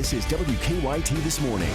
This is WKYT This Morning.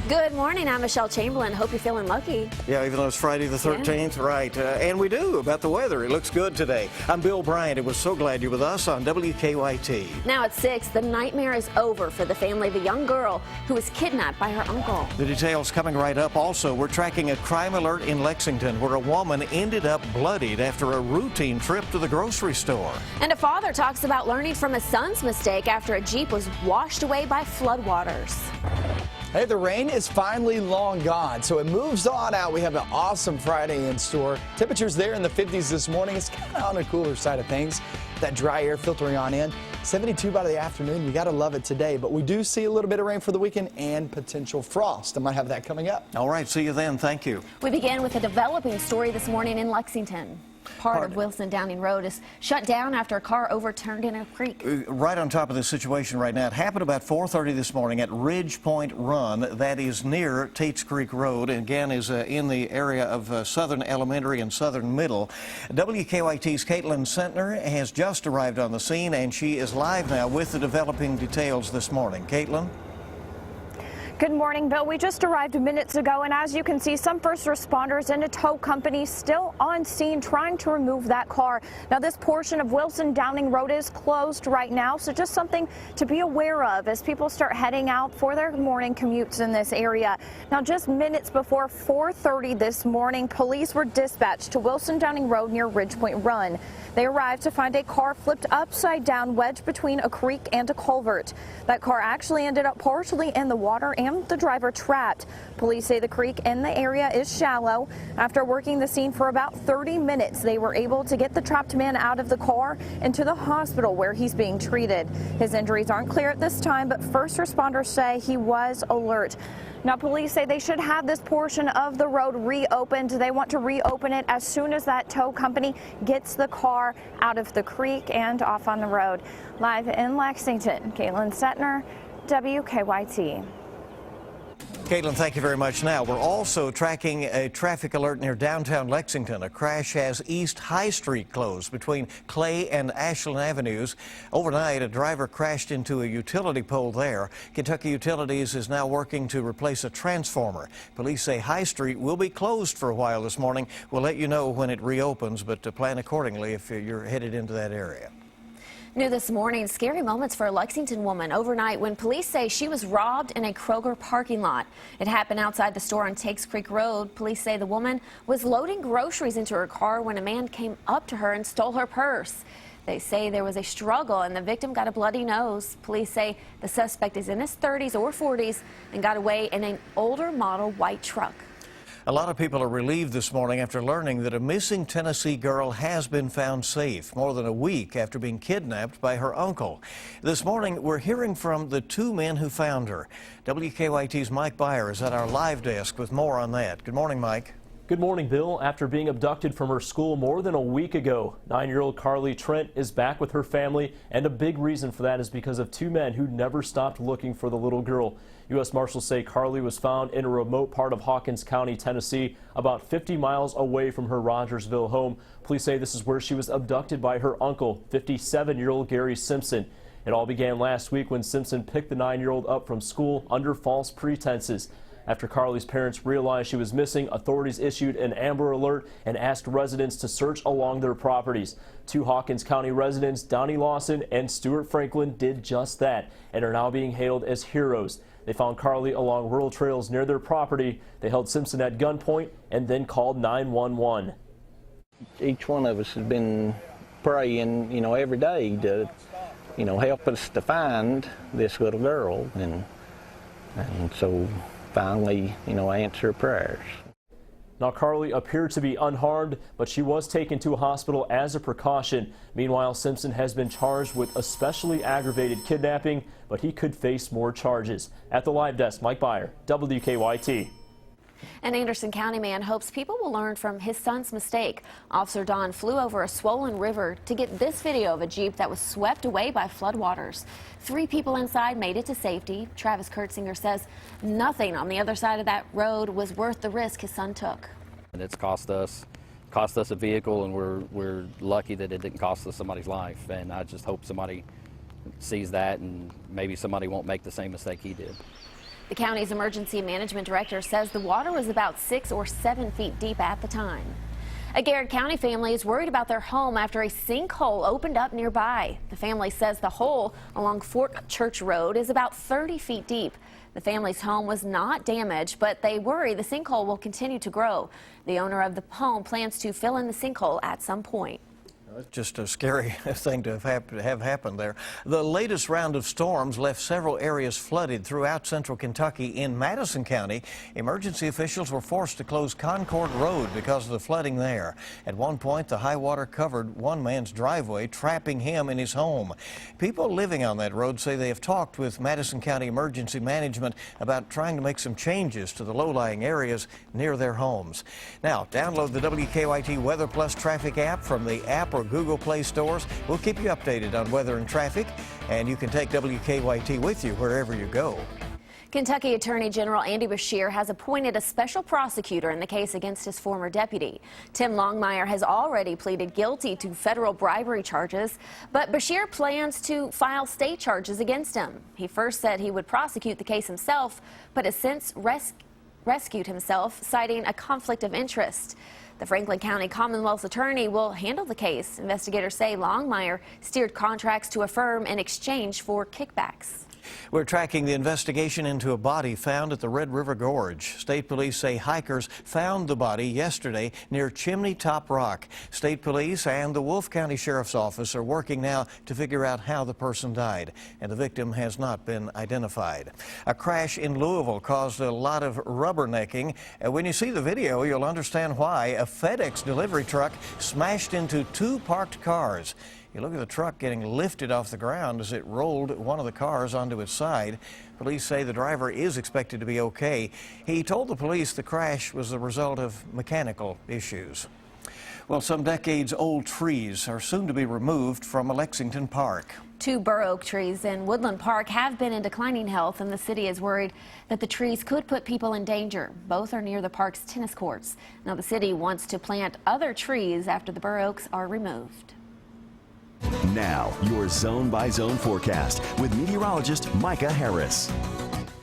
Good morning, I'm Michelle Chamberlain. Hope you're feeling lucky. Yeah, even though it's Friday the 13th, right. And we do about the weather. It looks good today. I'm Bill Bryant, and we're so glad you're with us on WKYT. Now at 6, the nightmare is over for the family of a young girl who was kidnapped by her uncle. The details coming right up. Also, we're tracking a crime alert in Lexington where a woman ended up bloodied after a routine trip to the grocery store. And a father talks about learning from his son's mistake after a Jeep was washed away by floodwaters. Hey, the rain is finally long gone, so it moves on out. We have an awesome Friday in store. Temperatures there in the 50s this morning. It's kind of on the cooler side of things. That dry air filtering on in. 72 by the afternoon. You got to love it today. But we do see a little bit of rain for the weekend and potential frost. I might have that coming up. All right, see you then. Thank you. We begin with a developing story this morning in Lexington. Part of Wilson Downing Road is shut down after a car overturned in a creek. Right on top of this situation right now. It happened about 4:30 this morning at Ridge Point Run. That is near Tates Creek Road. And again, is in the area of Southern Elementary and Southern Middle. WKYT's Caitlin Sentner has just arrived on the scene, and she is live now with the developing details this morning. Caitlin? Good morning, Bill. We just arrived minutes ago, and as you can see, some first responders and a tow company still on scene trying to remove that car. Now, this portion of Wilson Downing Road is closed right now, so just something to be aware of as people start heading out for their morning commutes in this area. Now, just minutes before 4:30 this morning, police were dispatched to Wilson Downing Road near Ridge Point Run. They arrived to find a car flipped upside down, wedged between a creek and a culvert. That car actually ended up partially in the water and the driver trapped. Police say the creek in the area is shallow. After working the scene for about 30 minutes, they were able to get the trapped man out of the car and to the hospital where he's being treated. His injuries aren't clear at this time, but first responders say he was alert. Now, police say they should have this portion of the road reopened. They want to reopen it as soon as that tow company gets the car out of the creek and off on the road. Live in Lexington, Caitlin Setner, WKYT. Caitlin, thank you very much. Now, we're also tracking a traffic alert near downtown Lexington. A crash has East High Street closed between Clay and Ashland Avenues. Overnight, a driver crashed into a utility pole there. Kentucky Utilities is now working to replace a transformer. Police say High Street will be closed for a while this morning. We'll let you know when it reopens, but plan accordingly if you're headed into that area. New this morning, scary moments for a Lexington woman overnight when police say she was robbed in a Kroger parking lot. It happened outside the store on Tates Creek Road. Police say the woman was loading groceries into her car when a man came up to her and stole her purse. They say there was a struggle and the victim got a bloody nose. Police say the suspect is in his 30s or 40s and got away in an older model white truck. A lot of people are relieved this morning after learning that a missing Tennessee girl has been found safe more than a week after being kidnapped by her uncle. This morning, we're hearing from the two men who found her. WKYT's Mike Byer is at our live desk with more on that. Good morning, Mike. Good morning, Bill. After being abducted from her school more than a week ago, 9-year-old Carly Trent is back with her family, and a big reason for that is because of two men who never stopped looking for the little girl. U.S. Marshals say Carly was found in a remote part of Hawkins County, Tennessee, about 50 miles away from her Rogersville home. Police say this is where she was abducted by her uncle, 57-year-old Gary Simpson. It all began last week when Simpson picked the 9-year-old up from school under false pretenses. After Carly's parents realized she was missing, authorities issued an Amber Alert and asked residents to search along their properties. Two Hawkins County residents, Donnie Lawson and Stuart Franklin, did just that and are now being hailed as heroes. They found Carly along rural trails near their property. They held Simpson at gunpoint and then called 911. Each one of us has been praying, every day to, help us to find this little girl, and so finally, answer prayers. Now, Carly appeared to be unharmed, but she was taken to a hospital as a precaution. Meanwhile, Simpson has been charged with especially aggravated kidnapping, but he could face more charges. At the live desk, Mike Byer, WKYT. An Anderson County man hopes people will learn from his son's mistake. Officer Don flew over a swollen river to get this video of a Jeep that was swept away by floodwaters. 3 people inside made it to safety. Travis Kurtzinger says nothing on the other side of that road was worth the risk his son took. And it's cost us a vehicle, and we're lucky that it didn't cost us somebody's life. And I just hope somebody sees that, and maybe somebody won't make the same mistake he did. The county's emergency management director says the water was about 6 or 7 feet deep at the time. A Garrett County family is worried about their home after a sinkhole opened up nearby. The family says the hole along Fort Church Road is about 30 feet deep. The family's home was not damaged, but they worry the sinkhole will continue to grow. The owner of the home plans to fill in the sinkhole at some point. It's just a scary thing to have happened there. The latest round of storms left several areas flooded throughout central Kentucky. In Madison County, emergency officials were forced to close Concord Road because of the flooding there. At one point, the high water covered one man's driveway, trapping him in his home. People living on that road say they have talked with Madison County Emergency Management about trying to make some changes to the low-lying areas near their homes. Now, download the WKYT Weather Plus traffic app from the app or Google Play stores. We'll keep you updated on weather and traffic, and you can take WKYT with you wherever you go. Kentucky Attorney General Andy Beshear has appointed a special prosecutor in the case against his former deputy. Tim Longmire has already pleaded guilty to federal bribery charges, but Beshear plans to file state charges against him. He first said he would prosecute the case himself, but has since rescued himself, citing a conflict of interest. The Franklin County Commonwealth's attorney will handle the case. Investigators say Longmire steered contracts to a firm in exchange for kickbacks. We're tracking the investigation into a body found at the Red River Gorge. State police say hikers found the body yesterday near Chimney Top Rock. State police and the Wolfe County Sheriff's Office are working now to figure out how the person died, and the victim has not been identified. A crash in Louisville caused a lot of rubbernecking. When you see the video, you'll understand why. A FedEx delivery truck smashed into two parked cars. You look at the truck getting lifted off the ground as it rolled one of the cars onto its side. Police say the driver is expected to be okay. He told the police the crash was the result of mechanical issues. Well, some decades-old trees are soon to be removed from a Lexington park. 2 bur oak trees in Woodland Park have been in declining health, and the city is worried that the trees could put people in danger. Both are near the park's tennis courts. Now, the city wants to plant other trees after the bur oaks are removed. Now, your zone-by-zone forecast with meteorologist Micah Harris.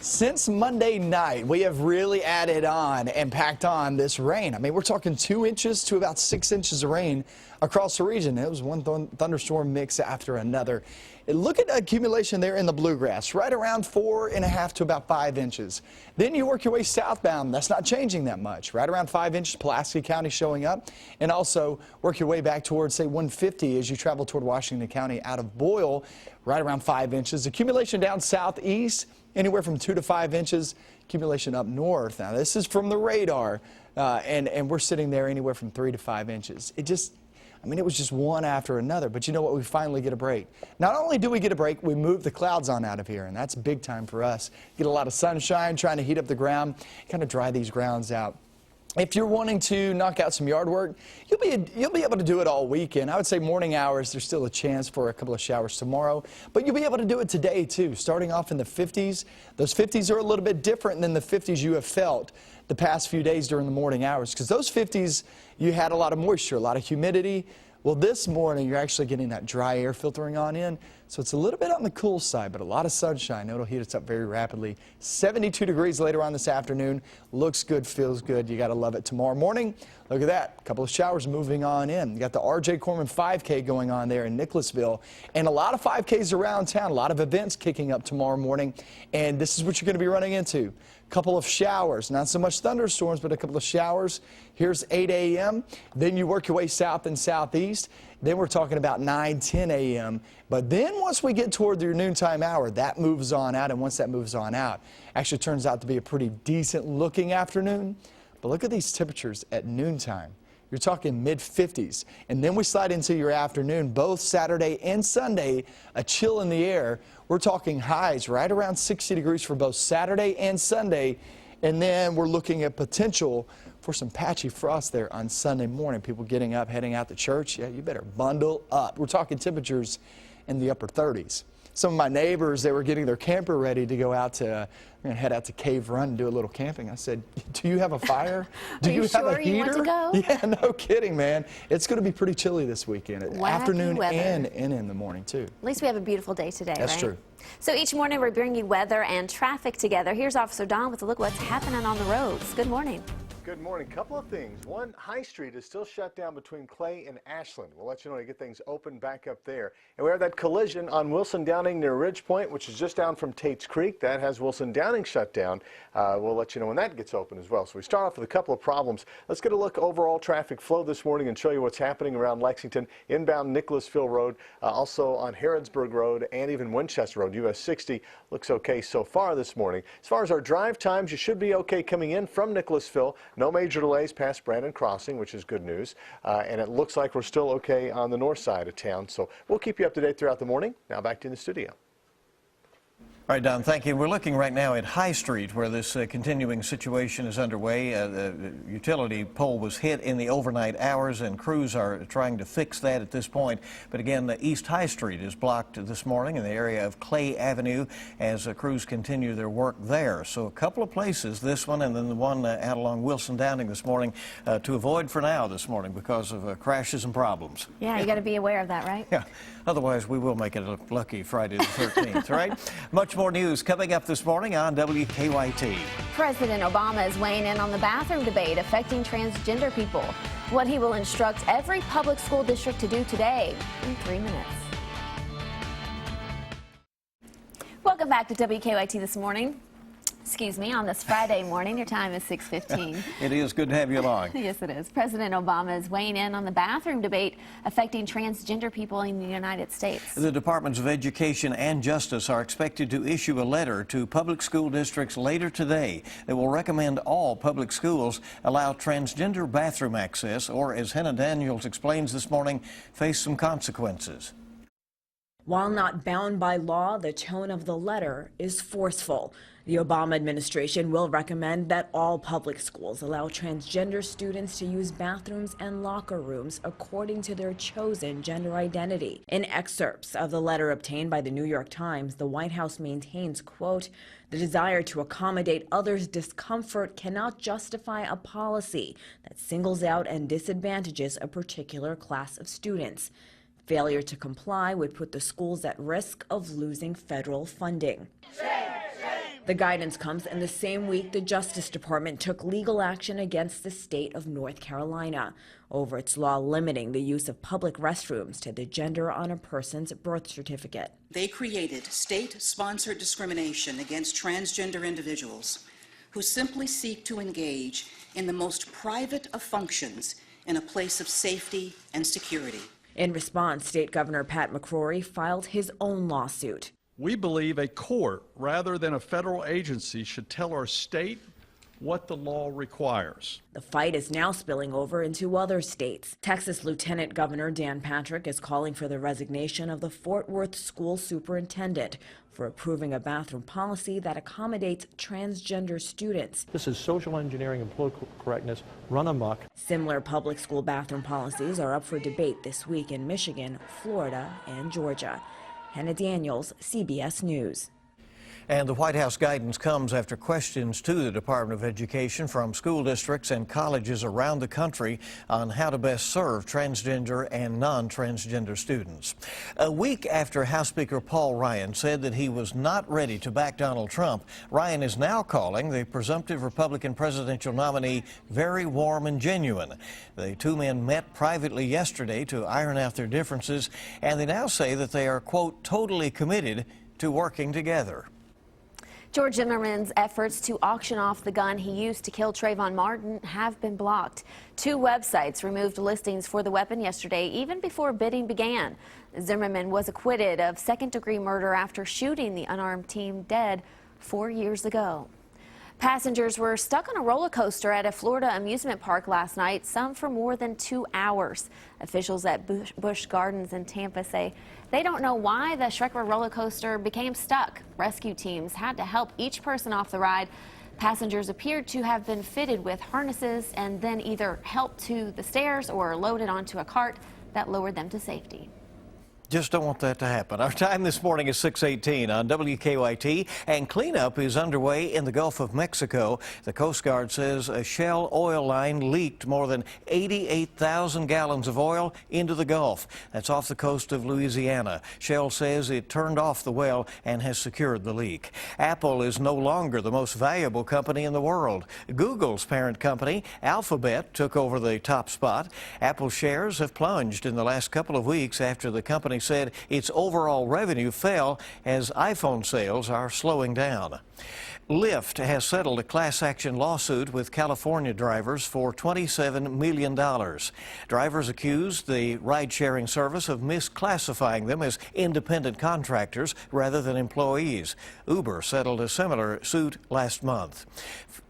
Since Monday night, we have really added on and packed on this rain. I mean, we're talking 2 inches to about 6 inches of rain across the region. It was one thunderstorm mix after another. Look at accumulation there in the bluegrass, right around 4.5 to about 5 inches. Then you work your way southbound. That's not changing that much. Right around 5 inches, Pulaski County showing up. And also work your way back towards, say, 150 as you travel toward Washington County out of Boyle, right around 5 inches. Accumulation down southeast, anywhere from 2 to 5 inches. Accumulation up north. Now, this is from the radar, and we're sitting there anywhere from 3 to 5 inches. It was just one after another, but you know what? We finally get a break. Not only do we get a break, we move the clouds on out of here, and that's big time for us. Get a lot of sunshine, trying to heat up the ground, kind of dry these grounds out. If you're wanting to knock out some yard work, you'll be able to do it all weekend. I would say morning hours, there's still a chance for a couple of showers tomorrow, but you'll be able to do it today too, starting off in the 50s. Those 50s are a little bit different than the 50s you have felt the past few days during the morning hours, because those 50s, you had a lot of moisture, a lot of humidity. Well, this morning, you're actually getting that dry air filtering on in, so it's a little bit on the cool side, but a lot of sunshine. It'll heat us up very rapidly. 72 degrees later on this afternoon. Looks good, feels good. You got to love it. Tomorrow morning, look at that. A couple of showers moving on in. You got the R.J. Corman 5K going on there in Nicholasville, and a lot of 5Ks around town. A lot of events kicking up tomorrow morning, and this is what you're going to be running into. Couple of showers, not so much thunderstorms, but a couple of showers. Here's 8 a.m. Then you work your way south and southeast. Then we're talking about 9, 10 a.m. But then once we get toward your noontime hour, that moves on out. And once that moves on out, actually turns out to be a pretty decent looking afternoon. But look at these temperatures at noontime. You're talking mid-50s. And then we slide into your afternoon, both Saturday and Sunday, a chill in the air. We're talking highs right around 60 degrees for both Saturday and Sunday. And then we're looking at potential for some patchy frost there on Sunday morning. People getting up, heading out to church. Yeah, you better bundle up. We're talking temperatures in the upper 30s. some of my neighbors, they were getting their camper ready to go out to, I'm going to head out to Cave Run and do a little camping. I said, do you have a fire? Do you have a heater? You want to go? Yeah, no kidding, man. It's going to be pretty chilly this weekend, afternoon weather. and in the morning, too. At least we have a beautiful day today, That's right? true. So each morning we bring you weather and traffic together. Here's Officer Don with a look what's happening on the roads. Good morning. Good morning. Couple of things. One, High Street is still shut down between Clay and Ashland. We'll let you know when we get things open back up there. And we have that collision on Wilson Downing near Ridge Point, which is just down from Tate's Creek. That has Wilson Downing shut down. We'll let you know when that gets open as well. So we start off with a couple of problems. Let's get a look overall traffic flow this morning and show you what's happening around Lexington, inbound Nicholasville Road, also on Harrodsburg Road and even Winchester Road. US 60 looks okay so far this morning. As far as our drive times, you should be okay coming in from Nicholasville. No major delays past Brandon Crossing, which is good news. And it looks like we're still okay on the north side of town. So we'll keep you up to date throughout the morning. Now back to you in the studio. All right, Don, thank you. We're looking right now at High Street where this continuing situation is underway. The utility pole was hit in the overnight hours and crews are trying to fix that at this point. But again, the East High Street is blocked this morning in the area of Clay Avenue as crews continue their work there. So a couple of places, this one and then the one out along Wilson Downing this morning to avoid for now this morning because of crashes and problems. Yeah, you got to be aware of that, right? Yeah, otherwise we will make it a lucky Friday the 13th, all right? Much more news coming up this morning on WKYT. President Obama is weighing in on the bathroom debate affecting transgender people. What he will instruct every public school district to do today in 3 minutes. Welcome back to WKYT this morning. Excuse me, on this Friday morning. Your time is 6:15. It is good to have you along. Yes, it is. President Obama is weighing in on the bathroom debate affecting transgender people in the United States. The Departments of Education and Justice are expected to issue a letter to public school districts later today that will recommend all public schools allow transgender bathroom access or, as Hannah Daniels explains this morning, face some consequences. While not bound by law, the tone of the letter is forceful. The Obama administration will recommend that all public schools allow transgender students to use bathrooms and locker rooms according to their chosen gender identity. In excerpts of the letter obtained by the New York Times, the White House maintains, quote, "The desire to accommodate others' discomfort cannot justify a policy that singles out and disadvantages a particular class of students. Failure to comply would put the schools at risk of losing federal funding." The guidance comes in the same week the Justice Department took legal action against the state of North Carolina over its law limiting the use of public restrooms to the gender on a person's birth certificate. They created state-sponsored discrimination against transgender individuals who simply seek to engage in the most private of functions in a place of safety and security. In response, State Governor Pat McCrory filed his own lawsuit. We believe a court, rather than a federal agency, should tell our state what the law requires. The fight is now spilling over into other states. Texas Lieutenant Governor Dan Patrick is calling for the resignation of the Fort Worth school superintendent for approving a bathroom policy that accommodates transgender students. This is social engineering and political correctness run amok. Similar public school bathroom policies are up for debate this week in Michigan, Florida, and Georgia. Hannah Daniels, CBS News. And the White House guidance comes after questions to the Department of Education from school districts and colleges around the country on how to best serve transgender and non-transgender students. A week after House Speaker Paul Ryan said that he was not ready to back Donald Trump, Ryan is now calling the presumptive Republican presidential nominee very warm and genuine. The two men met privately yesterday to iron out their differences, and they now say that they are, quote, totally committed to working together. George Zimmerman's efforts to auction off the gun he used to kill Trayvon Martin have been blocked. 2 websites removed listings for the weapon yesterday, even before bidding began. Zimmerman was acquitted of second-degree murder after shooting the unarmed teen dead 4 years ago. Passengers were stuck on a roller coaster at a Florida amusement park last night, some for more than 2 hours. Officials at Busch Gardens in Tampa say they don't know why the Schrecker roller coaster became stuck. Rescue teams had to help each person off the ride. Passengers appeared to have been fitted with harnesses and then either helped to the stairs or loaded onto a cart that lowered them to safety. Just don't want that to happen. Our time this morning is 6:18 on WKYT, and cleanup is underway in the Gulf of Mexico. The Coast Guard says a Shell oil line leaked more than 88,000 gallons of oil into the Gulf. That's off the coast of Louisiana. Shell says it turned off the well and has secured the leak. Apple is no longer the most valuable company in the world. Google's parent company, Alphabet, took over the top spot. Apple shares have plunged in the last couple of weeks after the company said its overall revenue fell as iPhone sales are slowing down. Lyft has settled a class action lawsuit with California drivers for $27 million. Drivers accused the ride-sharing service of misclassifying them as independent contractors rather than employees. Uber settled a similar suit last month.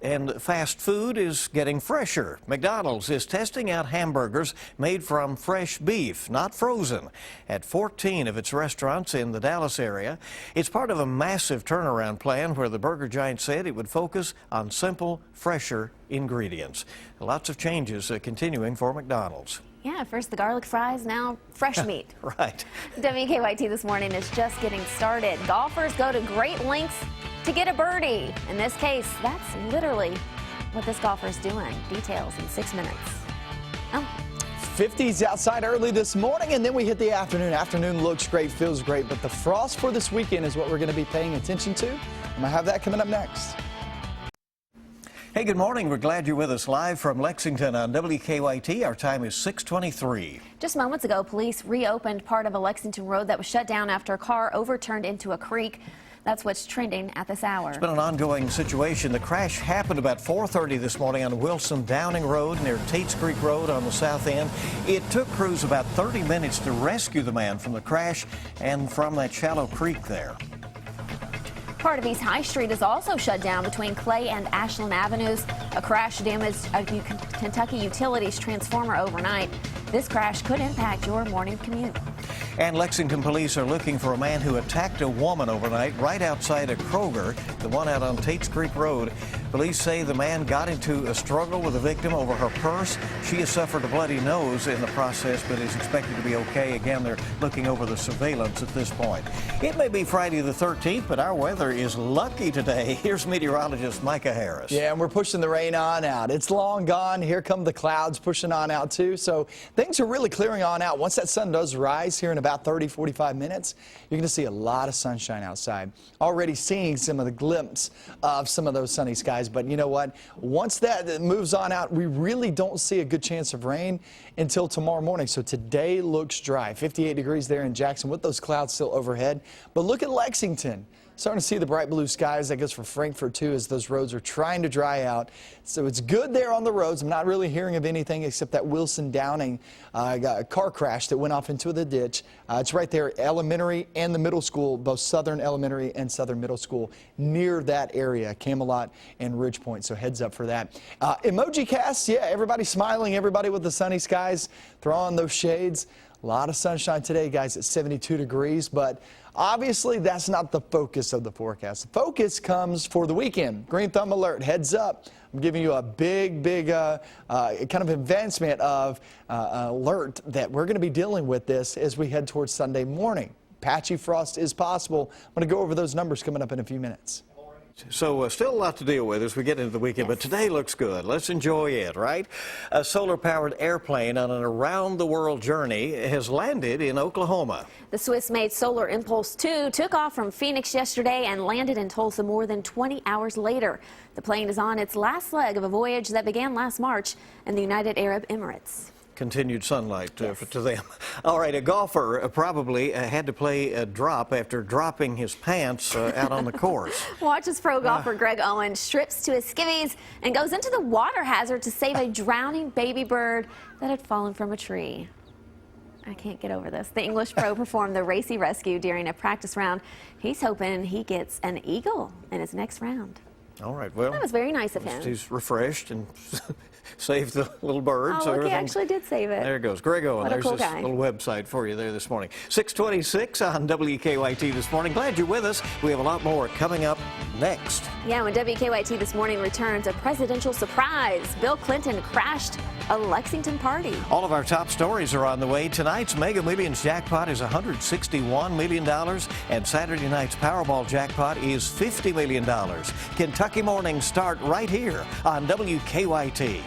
And fast food is getting fresher. McDonald's is testing out hamburgers made from fresh beef, not frozen, at 14 of its restaurants in the Dallas area. It's part of a massive turnaround plan where the burger giant said it would focus on simple, fresher ingredients. Lots of changes continuing for McDonald's. Yeah, first the garlic fries, now fresh meat. Right. WKYT This Morning is just getting started. Golfers go to great lengths to get a birdie. In this case, that's literally what this golfer's doing. Details in 6 minutes. Oh. 50s outside early this morning, and then we hit the afternoon. Afternoon looks great, feels great, but the frost for this weekend is what we're going to be paying attention to. I'm going to have that coming up next. Hey, good morning. We're glad you're with us live from Lexington on WKYT. Our time is 6:23. Just moments ago, police reopened part of a Lexington road that was shut down after a car overturned into a creek. That's what's trending at this hour. It's been an ongoing situation. The crash happened about 4:30 this morning on Wilson Downing Road near Tates Creek Road on the south end. It took crews about 30 minutes to rescue the man from the crash and from that shallow creek there. Part of East High Street is also shut down between Clay and Ashland Avenues. A crash damaged a Kentucky Utilities transformer overnight. This crash could impact your morning commute. And Lexington police are looking for a man who attacked a woman overnight right outside a Kroger, the one out on Tates Creek Road. Police say the man got into a struggle with the victim over her purse. She has suffered a bloody nose in the process, but is expected to be okay. Again, they're looking over the surveillance at this point. It may be Friday the 13th, but our weather is lucky today. Here's meteorologist Micah Harris. Yeah, and we're pushing the rain on out. It's long gone. Here come the clouds pushing on out too. So things are really clearing on out. Once that sun does rise here in about 30-45 minutes, you're going to see a lot of sunshine outside. Already seeing some of the glimpse of some of those sunny skies. But you know what? Once that moves on out, we really don't see a good chance of rain until tomorrow morning. So today looks dry. 58 degrees there in Jackson with those clouds still overhead. But look at Lexington. Starting to see the bright blue skies, I guess, for Frankfort, too, as those roads are trying to dry out. So it's good there on the roads. I'm not really hearing of anything except that Wilson Downing car crash that went off into the ditch. It's right there, elementary and the middle school, both Southern Elementary and Southern Middle School, near that area, Camelot and Ridge Point. So heads up for that. Emoji cast, yeah, everybody smiling, everybody with the sunny skies. Throw on those shades. A lot of sunshine today, guys, at 72 degrees, but obviously that's not the focus of the forecast. The focus comes for the weekend. Green thumb alert, heads up. I'm giving you a big kind of advancement of alert that we're going to be dealing with this as we head towards Sunday morning. Patchy frost is possible. I'm going to go over those numbers coming up in a few minutes. So still a lot to deal with as we get into the weekend, but today looks good. Let's enjoy it, right? A solar-powered airplane on an around-the-world journey has landed in Oklahoma. The Swiss-made Solar Impulse 2 took off from Phoenix yesterday and landed in Tulsa more than 20 hours later. The plane is on its last leg of a voyage that began last March in the United Arab Emirates. Continued sunlight to them. All right, a golfer probably had to play a drop after dropping his pants out on the course. Watch as pro golfer Greg Owen strips to his skivvies and goes into the water hazard to save a drowning baby bird that had fallen from a tree. I can't get over this. The English pro performed the racy rescue during a practice round. He's hoping he gets an eagle in his next round. All right, well. That was very nice of him. He's refreshed and saved the little bird. Oh, so look, he actually did save it. There it goes. Greg Owen, What a there's cool this guy. little website for you there this morning. 6:26 on WKYT this morning. Glad you're with us. We have a lot more coming up next. Yeah, when WKYT This Morning returns, a presidential surprise. Bill Clinton crashed a Lexington party. All of our top stories are on the way. Tonight's Mega Millions jackpot is $161 million, and Saturday night's Powerball jackpot is $50 million. Kentucky mornings start right here on WKYT.